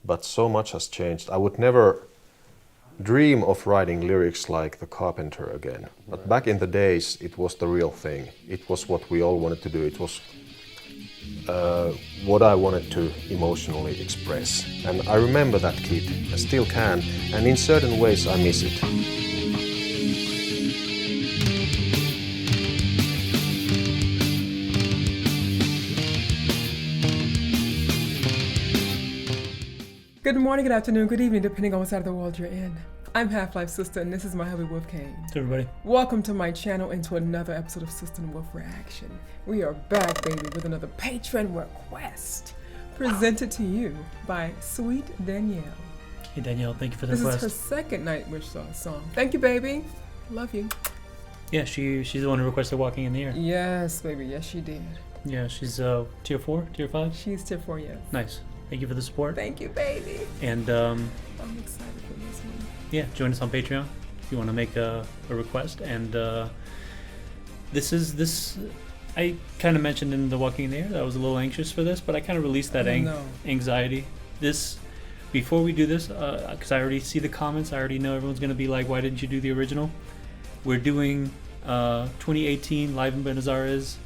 but so much has changed. I would never dream of writing lyrics like The Carpenter again. But back in the days, it was the real thing. It was what we all wanted to do. It was what I wanted to emotionally express. And I remember that kid. I still can. And in certain ways, I miss it. Good morning, good afternoon, good evening, depending on what side of the world you're in. I'm HalfLifeSistah, and this is my hubby Wolfgang. Hey everybody. Welcome to my channel and to another episode of Sister and Wolf Reaction. We are back, baby, with another patron request presented to you by Sweet Danielle. Hey Danielle, thank you for the This request. is her second Nightwish song. Thank you, baby. Love you. Yeah, she's the one who requested Walking in the Air. Yes, baby. Yes, she did. Yeah, she's tier 4, tier 5? She's tier 4, yes. Nice. Thank you for the support. Thank you, baby. And I'm excited for this one. yeah, join us on Patreon if you want to make a request. And this I kind of mentioned in the Walking in the Air that I was a little anxious for this, but I kind of released that anxiety. Before we do this, because I already see the comments, I already know everyone's going to be like, why didn't you do the original? We're doing 2018 live in Buenos Aires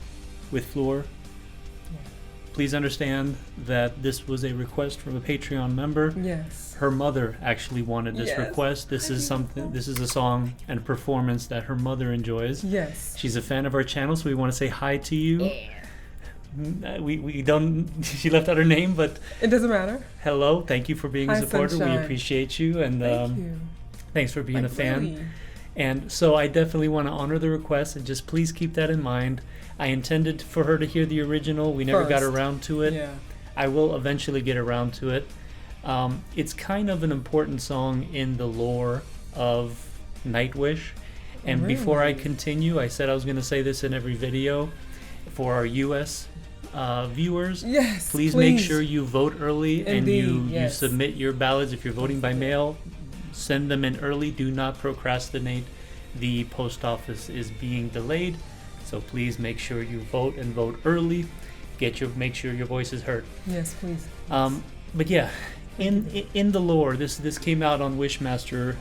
with Floor. Please understand that this was a request from a Patreon member. Yes. Her mother actually wanted this request. This is a song and a performance that her mother enjoys. Yes. She's a fan of our channel, so we want to say hi to you. Yeah. We don't, she left out her name, but it doesn't matter. hello, thank you for being a supporter. Sunshine. We appreciate you, and Thank you. thanks for being a fan. Really. And so I definitely want to honor the request, and just please keep that in mind. I intended for her to hear the original. We never got around to it. Yeah. I will eventually get around to it. It's kind of an important song in the lore of Nightwish. And before I continue, I said I was going to say this in every video. For our US viewers, yes, please make sure you vote early. Indeed, and you submit your ballots. If you're voting by mail, send them in early. Do not procrastinate. The post office is being delayed. So please make sure you vote and vote early. Make sure your voice is heard. Yes, please. But yeah, in the lore, this came out on Wishmaster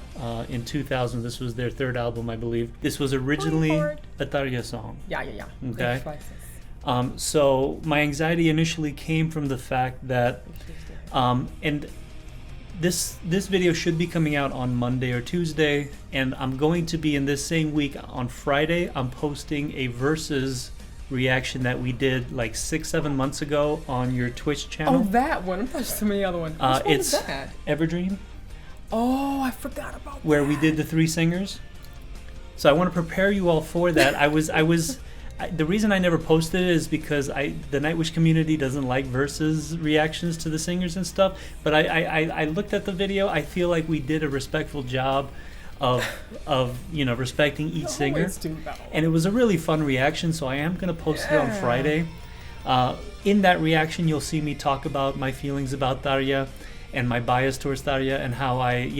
in 2000. This was their third album, I believe. This was originally a Tarja song. Yeah. Okay. So my anxiety initially came from the fact that, and this video should be coming out on Monday or Tuesday, and I'm going to be in this same week on Friday. I'm posting a Versus reaction that we did like 6-7 months ago on your Twitch channel. Oh, that one. I'm not so many other ones. Which one it's is that? Everdream. Oh, I forgot about that. Where we did the 3 singers. So I want to prepare you all for that. The reason I never posted it is because the Nightwish community doesn't like Versus reactions to the singers and stuff. But I looked at the video. I feel like we did a respectful job of respecting each singer. And it was a really fun reaction, so I am going to post it on Friday. In that reaction, you'll see me talk about my feelings about Tarja and my bias towards Tarja and how I've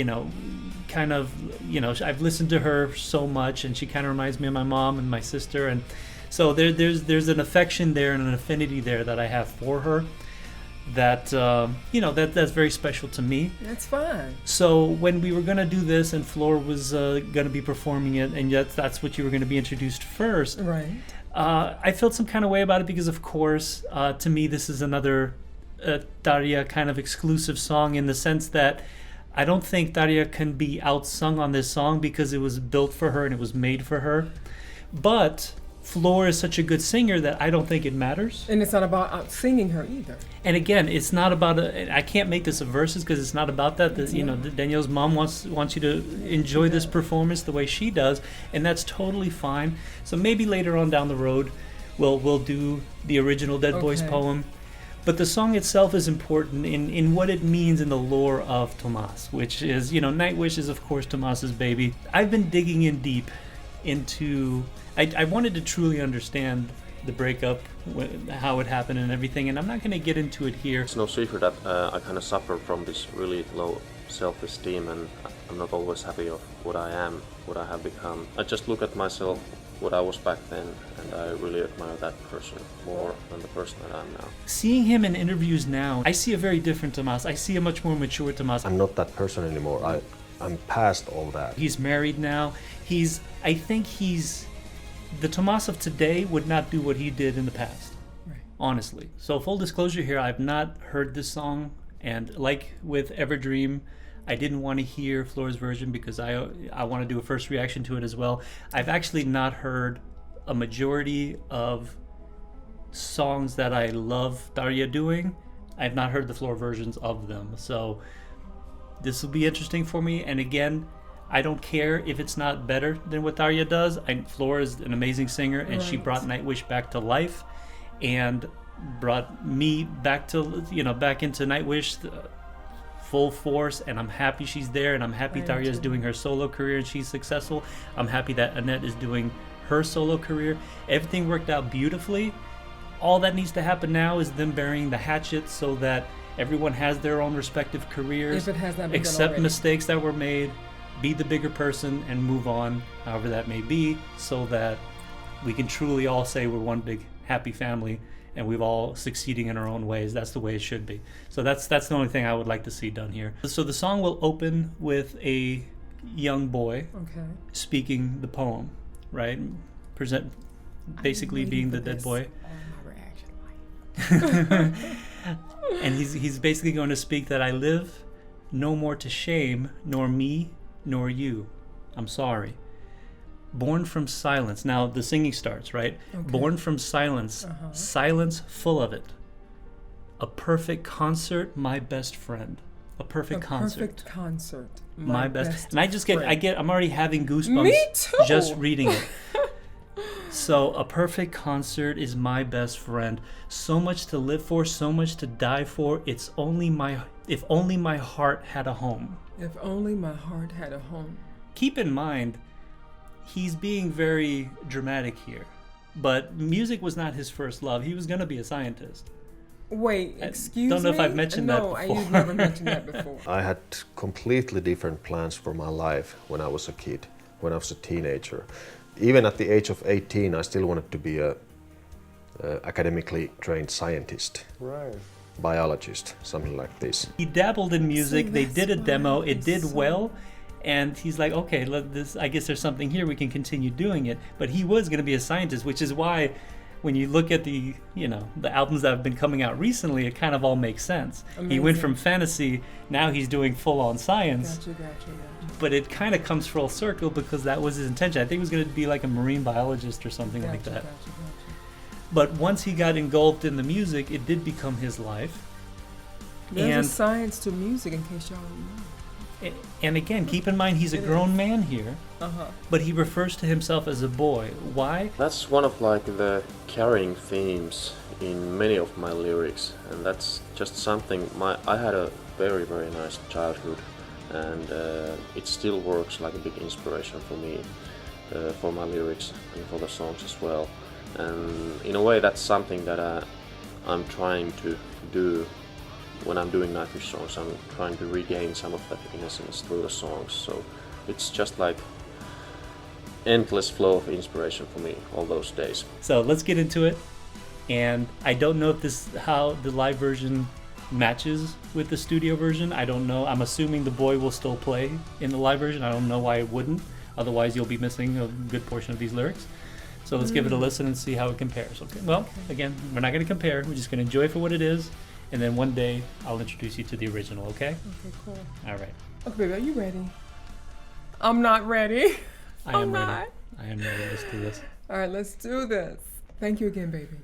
listened to her so much, and she kind of reminds me of my mom and my sister, and so there's an affection there and an affinity there that I have for her that's very special to me. That's fine. So when we were gonna do this and Floor was gonna be performing it, and yet that's what you were gonna be introduced first. Right. I felt some kind of way about it because, of course, to me this is another Tarja kind of exclusive song in the sense that I don't think Tarja can be outsung on this song because it was built for her and it was made for her. But Floor is such a good singer that I don't think it matters. And it's not about out singing her either. And again, it's not about I can't make this a versus because it's not about that. Danielle's mom wants you to enjoy this performance the way she does, and that's totally fine. So maybe later on down the road, we'll do the original Dead Voice poem. But the song itself is important in what it means in the lore of Tomas, which is, Nightwish is of course Tomas's baby. I've been digging in deep into. I wanted to truly understand the breakup, how it happened and everything, and I'm not going to get into it here. It's no secret that I kind of suffer from this really low self-esteem, and I'm not always happy of what I am, what I have become. I just look at myself what I was back then, and I really admire that person more than the person that I'm now. Seeing him in interviews now, I see a very different Tomas. I see a much more mature Tomas. I'm not that person anymore. I'm past all that. He's married now. I think the Tomas of today would not do what he did in the past. Right. Honestly. So full disclosure here, I've not heard this song, and like with Everdream, I didn't want to hear Flora's version because I want to do a first reaction to it as well. I've actually not heard a majority of songs that I love Daria doing. I've not heard the Flora versions of them. So this will be interesting for me. And again, I don't care if it's not better than what Daria does. Flora is an amazing singer, and she brought Nightwish back to life and brought me back to, back into Nightwish full force, and I'm happy she's there, and I'm happy Daria is doing her solo career and she's successful. I'm happy that Annette is doing her solo career. Everything worked out beautifully. All that needs to happen now is them burying the hatchet so that everyone has their own respective careers, if it has not been accept done already. mistakes that were made, be the bigger person, and move on, however that may be, so that we can truly all say we're one big happy family and we've all succeeding in our own ways. That's the way it should be. So that's the only thing I would like to see done here. So the song will open with a young boy speaking the poem, right? Basically being the dead boy. And he's basically going to speak that I live no more to shame, nor me, nor you. I'm sorry. Born from silence. Now the singing starts, right? Born from silence, silence full of it. A perfect concert, my best friend. A perfect concert. My best. And I'm already having goosebumps. Me too. Just reading it. So a perfect concert is my best friend. So much to live for, so much to die for. If only my heart had a home. If only my heart had a home. Keep in mind, he's being very dramatic here, but music was not his first love. He was going to be a scientist. Wait, excuse me? Don't know if I've mentioned that before. No, you've never mentioned that before. I had completely different plans for my life when I was a kid, when I was a teenager. Even at the age of 18, I still wanted to be a academically trained scientist. Right. Biologist, something like this. He dabbled in music. See, they that's did a why demo. It it's did so- well. And he's like, okay, I guess there's something here. We can continue doing it. But he was going to be a scientist, which is why when you look at the albums that have been coming out recently, it kind of all makes sense. Amazing. He went from fantasy, now he's doing full-on science. Gotcha. But it kind of comes full circle because that was his intention. I think he was going to be like a marine biologist or something like that. Gotcha. But once he got engulfed in the music, it did become his life. There's a science to music, in case y'all don't know. And again, keep in mind he's a grown man here, but he refers to himself as a boy. Why? That's one of the carrying themes in many of my lyrics, and that's just something. I had a very, very nice childhood, and it still works like a big inspiration for me, for my lyrics and for the songs as well. And in a way, that's something that I'm trying to do when I'm doing Nightwish songs. I'm trying to regain some of that innocence through the songs. So it's just like endless flow of inspiration for me all those days. So let's get into it. And I don't know how the live version matches with the studio version. I don't know. I'm assuming the boy will still play in the live version. I don't know why it wouldn't. Otherwise, you'll be missing a good portion of these lyrics. So let's give it a listen and see how it compares. Okay. Well, again, we're not going to compare. We're just going to enjoy it for what it is. And then one day, I'll introduce you to the original, okay? Okay, cool. All right. Okay, baby, are you ready? I'm not ready. I am not. ready. I am ready. Let's do this. All right, let's do this. Thank you again, baby.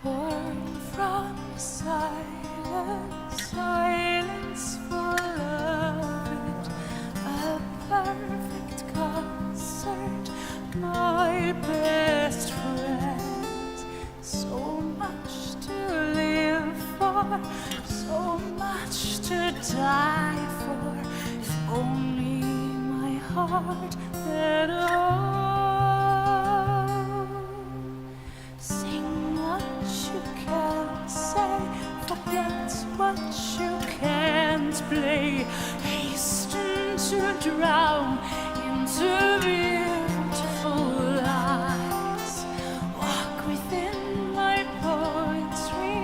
Born from silence, silence full of it, a perfect concert, my best friend. heart at all. Sing what you can't say, forget what you can't play. Hasten to drown into beautiful lies. Walk within my poetry,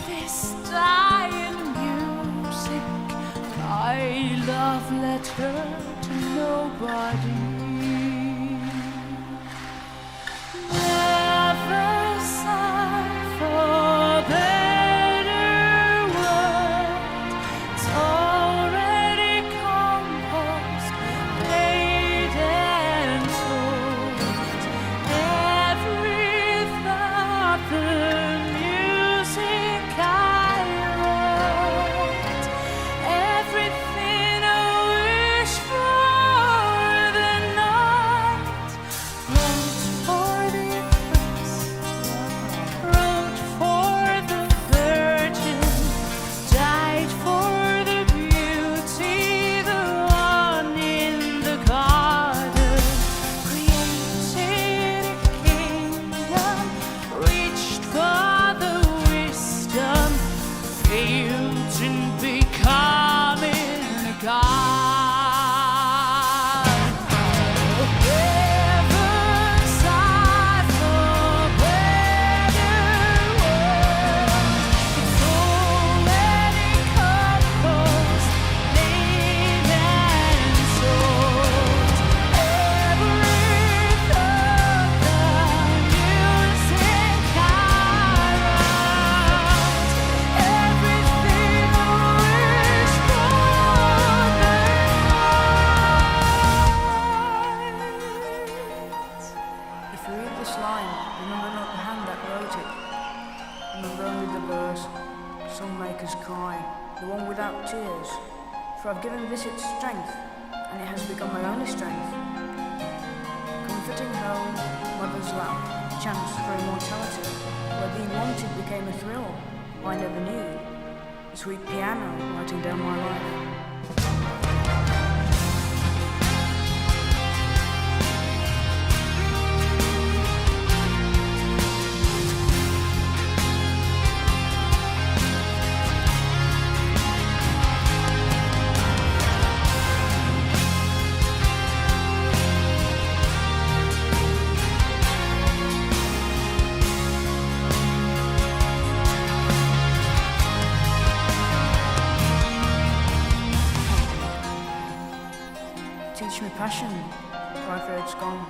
this dying music. My love letter to nobody. Never sigh for better world. It's already composed, played and told. Every thought, the music I wrote, everything I wish for the night. Wrote for the eclipse, wrote for the virgin, died for the beauty, the one in the garden. Created a kingdom, reached for the wisdom, failed in becoming a god. Heaven sighed for better world. It's already composed, played and sold. Every thought, the music I wrote, everything I wish for the night. If you read this line, remember not the hand that wrote it. Remember only the verse, some makers cry, the one without tears. For I've given this its strength, and it has become my only strength. Comforting home, mother's lap, chance for immortality, where being wanted became a thrill I never knew. The sweet piano writing down my life. Teach me passion, cry for it's gone.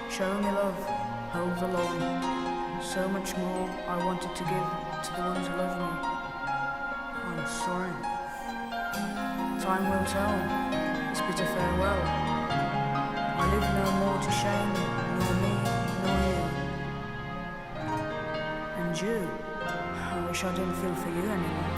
Show me love, hold the lawn. So much more I wanted to give to the ones who love me. I'm sorry. Time will tell this bitter farewell. I live no more to shame, nor me, nor you. And you, I wish I didn't feel for you anymore.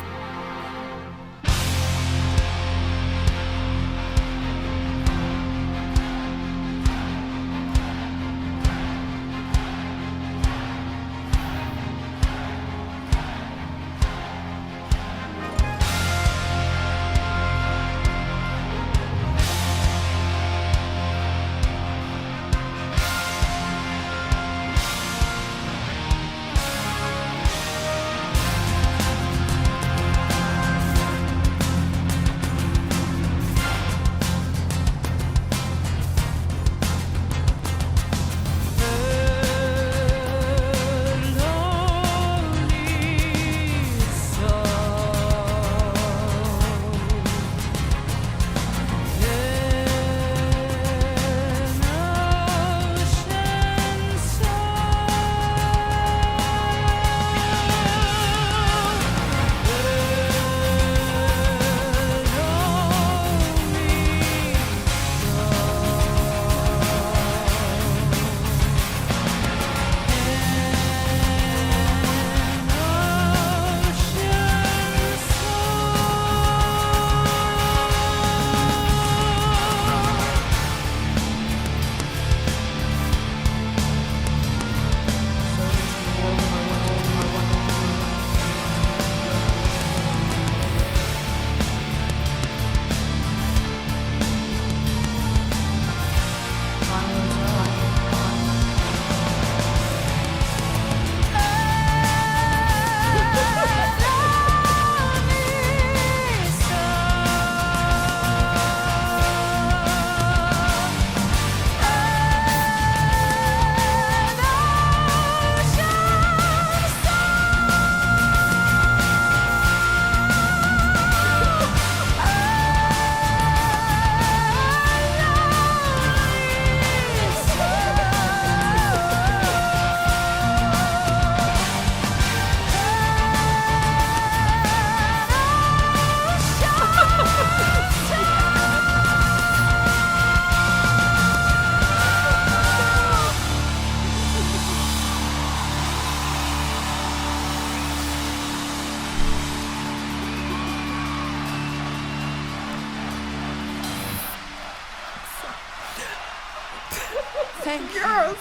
Thank you.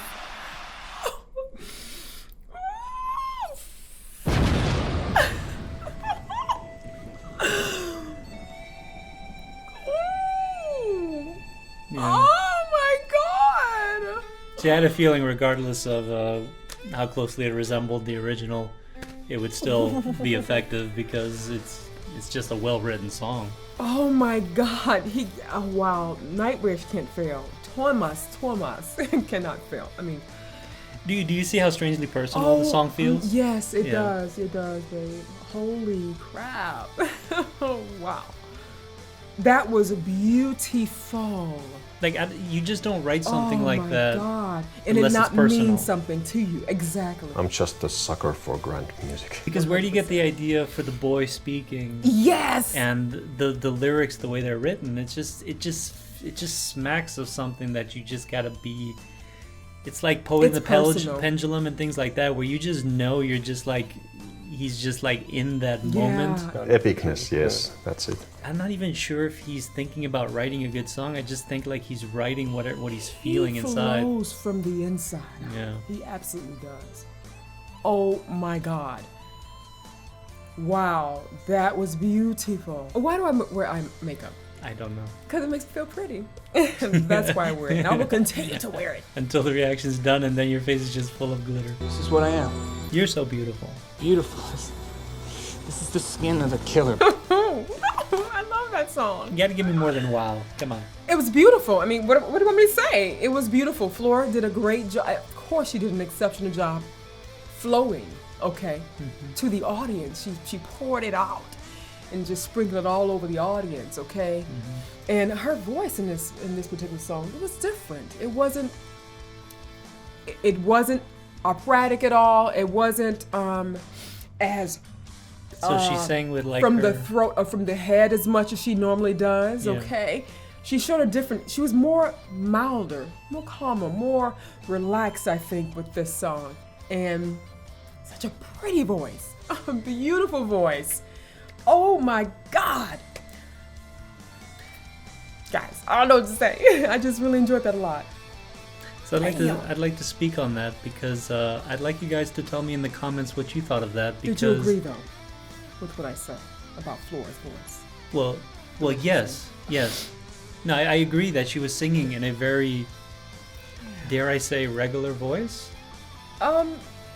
Yes. Yeah. Oh my God! See, I had a feeling, regardless of how closely it resembled the original, it would still be effective because it's just a well-written song. Oh my God! Wow! Nightwish can't fail. Thomas cannot fail. I mean, Do you see how strangely personal the song feels? Yes, it Yeah. does. It does, babe. Holy crap! Oh wow! That was beautiful. Like you just don't write something like that. Oh my God! And unless it it's not personal. mean something to you. Exactly. I'm just a sucker for grand music. Because where do you get the idea for the boy speaking Yes. and the lyrics, the way they're written? It just smacks of something that you just gotta be. It's like Poet and It's the personal. Pendulum and things like that, where you just know you're just like, he's just like in that moment. Yeah. Epicness, yes, that's it. I'm not even sure if he's thinking about writing a good song. I just think like he's writing what he's feeling He inside. flows from the inside. Yeah. He absolutely does. Oh my God. Wow, that was beautiful. Why do I wear eye makeup? I don't know. Because it makes me feel pretty. That's why I wear it. And I will continue to wear it. Until the reaction's done and then your face is just full of glitter. This is what I am. You're so beautiful. Beautiful. This is the skin of a killer. I love that song. You gotta give me more than wow. Come on. It was beautiful. I mean, what do you want me to say? It was beautiful. Flora did a great job. Of course, she did an exceptional job flowing, okay, to the audience. She poured it out and just sprinkled it all over the audience, okay? And her voice in this particular song, it was different. It wasn't operatic at all. It wasn't as So she sang with like from her, the throat or from the head as much as she normally does, Yeah. okay? She showed a different, she was more milder, more calmer, more relaxed, I think, with this song. And such a pretty voice, a beautiful voice. Oh my God. Guys, I don't know what to say. I just really enjoyed that a lot. So Damn. I'd like to speak on that because I'd like you guys to tell me in the comments what you thought of that. Because, Did you agree, though, with what I said about Flora's voice? Well, yes. No, I agree that she was singing in a very, dare I say, regular voice.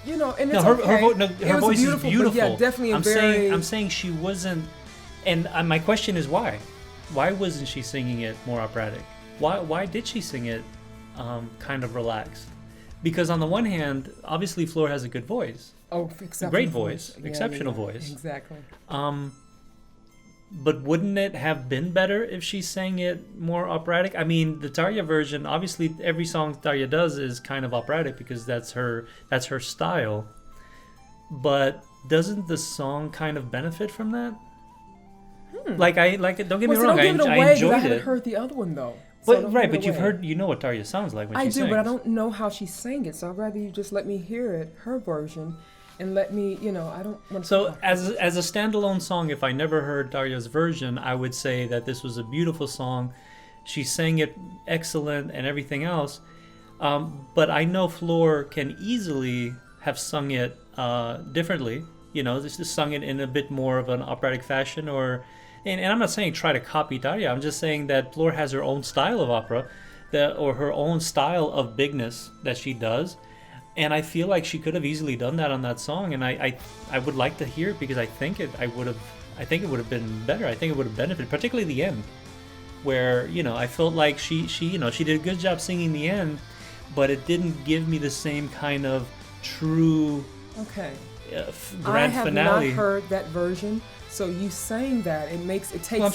You know, and No, it's her okay. her It was voice is but beautiful. yeah, definitely a I'm saying she wasn't, and my question is why? Why wasn't she singing it more operatic? Why did she sing it kind of relaxed? Because on the one hand, obviously Flora has a good voice. Oh, exceptional Great voice. Yeah, Exceptional yeah, voice. Exactly. But wouldn't it have been better if she sang it more operatic? I mean, the Tarja version, obviously every song Tarja does is kind of operatic because that's her style. But doesn't the song kind of benefit from that? Like it, don't get me so wrong, don't give it I away 'cause enjoyed I haven't it. heard the other one though. So But don't right, give it but you've away. heard, you know what Tarja sounds like when I she do, sings. but I don't know how she sang it. So I'd rather you just let me hear it, her version, and let me, I don't want to. So as a standalone song, if I never heard Darya's version, I would say that this was a beautiful song. She sang it excellent and everything else. But I know Floor can easily have sung it differently. Just sung it in a bit more of an operatic fashion, and I'm not saying try to copy Darya. I'm just saying that Floor has her own style of opera, or her own style of bigness that she does. And I feel like she could have easily done that on that song, and I would like to hear it because I think it would have been better. I think it would have benefited, particularly the end, where I felt like she did a good job singing the end, but it didn't give me the same kind of true Okay. grand I have finale. not heard that version. So you saying that it takes. Well, I'm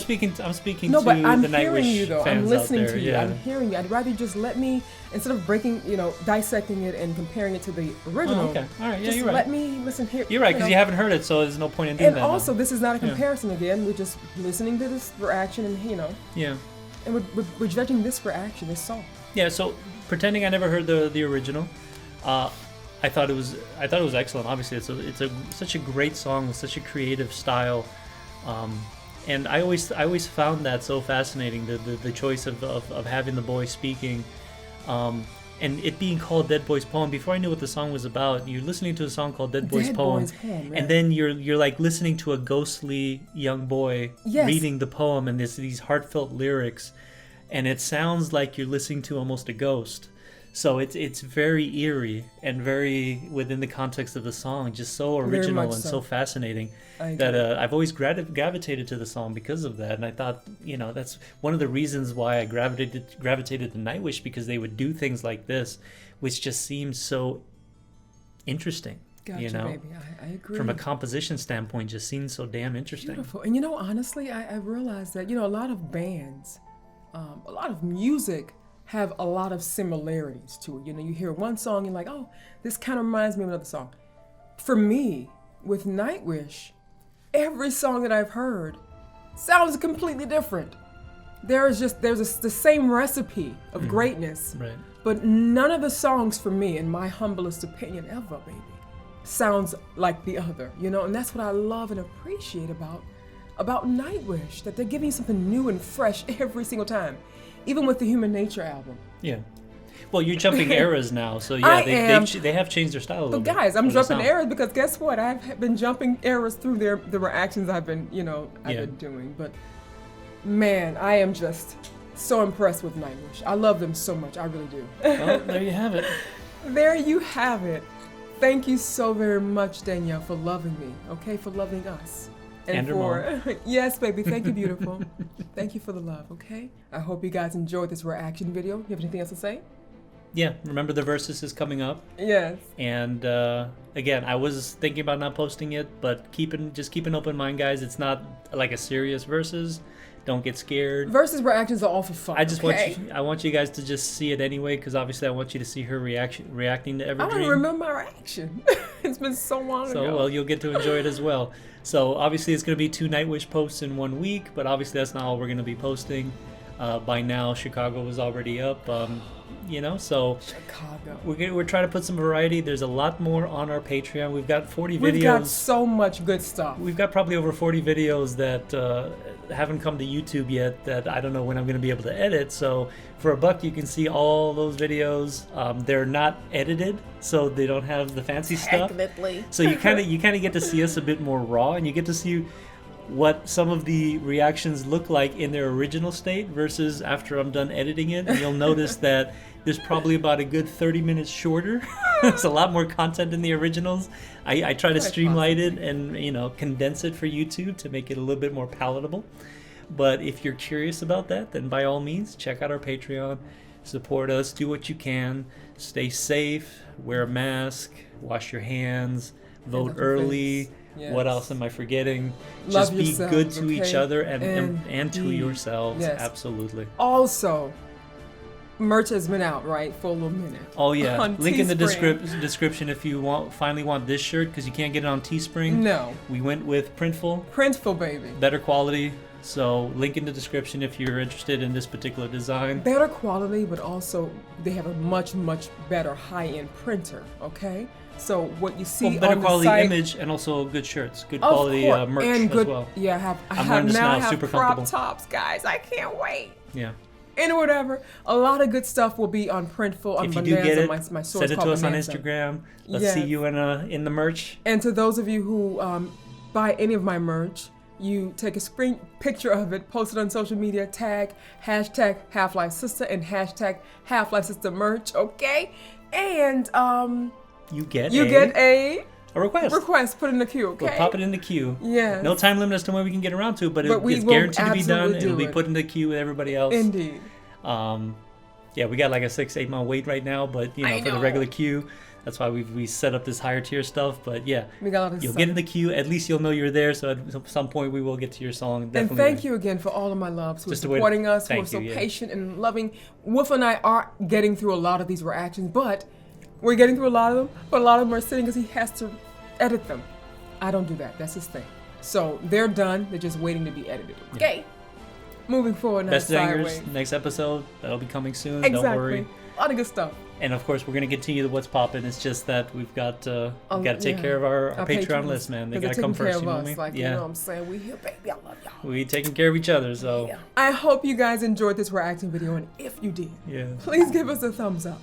speaking No, to but I'm the hearing Nightwish you though. fans I'm listening out there. to you. Yeah. I'm hearing you. I'd rather you just let me, instead of breaking, dissecting it and comparing it to the original. Oh, okay. All right. Yeah, just you're right. let me listen here. You're right, because you haven't heard it, so there's no point in doing And that. also, now. this is not a Yeah. comparison again. We're just listening to this reaction, and Yeah. and we're judging this reaction, this song. Yeah, so pretending I never heard the original, I thought it was excellent. Obviously, it's such a great song with such a creative style, and I always found that so fascinating. The choice of having the boy speaking, And it being called Dead Boy's Poem, before I knew what the song was about, you're listening to a song called Dead Boy's Dead Poem, Boy's Poem, yeah. and then you're like listening to a ghostly young boy Yes. reading the poem, and there's these heartfelt lyrics, and it sounds like you're listening to almost a ghost. So it's very eerie and very within the context of the song, just so Very original much and so. so fascinating I that agree. I've always gravitated to the song because of that. And I thought, that's one of the reasons why I gravitated to Nightwish, because they would do things like this, which just seems so interesting. Gotcha, baby. I agree. From a composition standpoint, just seems so damn interesting. Beautiful. And honestly, I realized that, a lot of bands, a lot of music have a lot of similarities to it. You hear one song, you're like, oh, this kind of reminds me of another song. For me, with Nightwish, every song that I've heard sounds completely different. There's the same recipe of greatness, Right. but none of the songs for me, in my humblest opinion ever, baby, sounds like the other, and that's what I love and appreciate about Nightwish, that they're giving you something new and fresh every single time, even with the Human Nature album. Yeah. Well, you're jumping eras now, so I yeah, am. they have changed their style a little But bit. guys, I'm for the jumping sound. eras because guess what? I've been jumping eras through the reactions I've been, I've Yeah. been doing. But man, I am just so impressed with Nightwish. I love them so much. I really do. Well, there you have it. There you have it. Thank you so very much, Danielle, for loving me, okay? For loving us. And her for yes, baby. Thank you, beautiful. Thank you for the love, okay? I hope you guys enjoyed this reaction video. You have anything else to say? Yeah, remember the Versus is coming up. Yes. And again, I was thinking about not posting it, but keep an open mind, guys. It's not like a serious Versus. Don't get scared. Versus reactions are all for fun. I just okay? want you guys to just see it anyway, because obviously I want you to see her reacting to I don't Evergreen. even remember my reaction. It's been so long So, ago. well, you'll get to enjoy it as well. So, obviously, it's going to be 2 Nightwish posts in 1 week, but obviously that's not all we're going to be posting. By now, Chicago was already up, so Chicago. we're trying to put some variety. There's a lot more on our Patreon. We've got 40 videos. We've got so much good stuff. We've got probably over 40 videos that haven't come to YouTube yet that I don't know when I'm going to be able to edit. So for $1, you can see all those videos. They're not edited, so they don't have the fancy stuff. Technically. So you kind of get to see us a bit more raw, and you get to see what some of the reactions look like in their original state versus after I'm done editing it. And you'll notice that there's probably about a good 30 minutes shorter. There's a lot more content in the originals. I try to Quite streamline it and condense it for YouTube to make it a little bit more palatable. But if you're curious about that, then by all means, check out our Patreon. Support us. Do what you can. Stay safe. Wear a mask. Wash your hands. Vote Hands off your early. face. Yes. What else am I forgetting? Love Just be yourselves, good to each okay? other and to Indeed. yourselves. Yes. Absolutely. Also, merch has been out, right, for a little minute. Oh yeah. On Link in the Teespring. description if you finally want this shirt, because you can't get it on Teespring. No. We went with Printful, Printful, baby. better quality. So link in the description if you're interested in this particular design. Better quality, but also they have a much, much better high-end printer, okay? So what you see Well, better on quality the site, image and also good shirts, good of quality course, merch and good, as well. Yeah, I I'm have wearing this now now, I have super crop comfortable. tops, guys. I can't wait. Yeah. And whatever. A lot of good stuff will be on Printful, on If you Bonanza. do get it, my store send is it to called us on Bonanza. Instagram. Let's Yes. see you in the merch. And to those of you who buy any of my merch, you take a screen picture of it, post it on social media, tag hashtag HalfLifeSistah and hashtag HalfLifeSistah merch, okay? And You get a a request. request put in the queue, okay? We'll pop it in the queue. Yes. No time limit as to when we can get around to it, but we it's will guaranteed to be done. absolutely It'll do be it. put in the queue with everybody else. Indeed. Yeah, we got like a 6-8 month wait right now, but I for the know. regular queue, that's why we set up this higher tier stuff. But yeah, We got a lot of you'll stuff. get in the queue. At least you'll know you're there. So at some point we will get to your song. And Definitely. thank you again for all of my loves who are Just a way to- supporting us, who are thank so you, yeah. patient and loving. Wolf and I are getting through a lot of these reactions, but we're getting through a lot of them. But a lot of them are sitting because he has to edit them. I don't do that. That's his thing. So they're done. They're just waiting to be edited. Okay. Moving forward now. Best Dangers, sideways. next episode. That'll be coming soon. Exactly. Don't worry. A lot of good stuff. And of course, we're gonna continue the What's Poppin'. It's just that we've got got to take yeah. care of our Our Patreon patrons, list, man. They 'cause they're gotta come taking care first. of You know what I us. mean? Like, Yeah. you know what I'm saying? We here, baby. I love y'all. We taking care of each other, so I hope you guys enjoyed this reacting video, and if you did, please give us a thumbs up.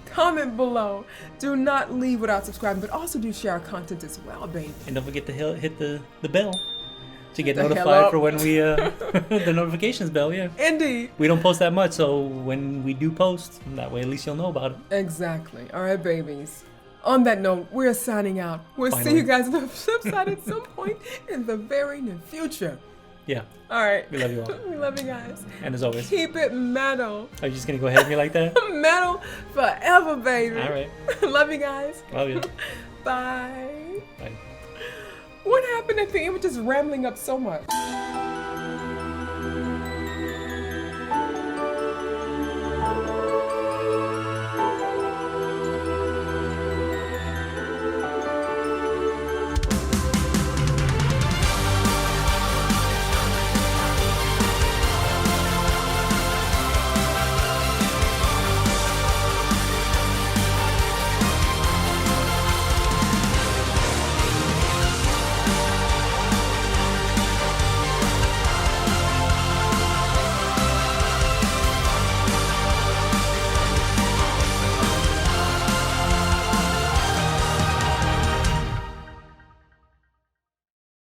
Comment below. Do not leave without subscribing, but also do share our content as well, baby. And don't forget to hit the bell to get The hell notified up. for when we the notifications bell. Yeah. Indeed. We don't post that much, so when we do post, that way at least you'll know about it. Exactly. All right, babies. On that note, we're signing out. We'll see Finally. you guys on the flip side at some point in the very near future. Yeah. All right. We love you all. We love you guys. And as always, Keep it metal. are you just gonna go ahead of me like that? Metal forever, baby. All right. Love you guys. Love you. Bye. Bye. What happened at the end with just rambling up so much?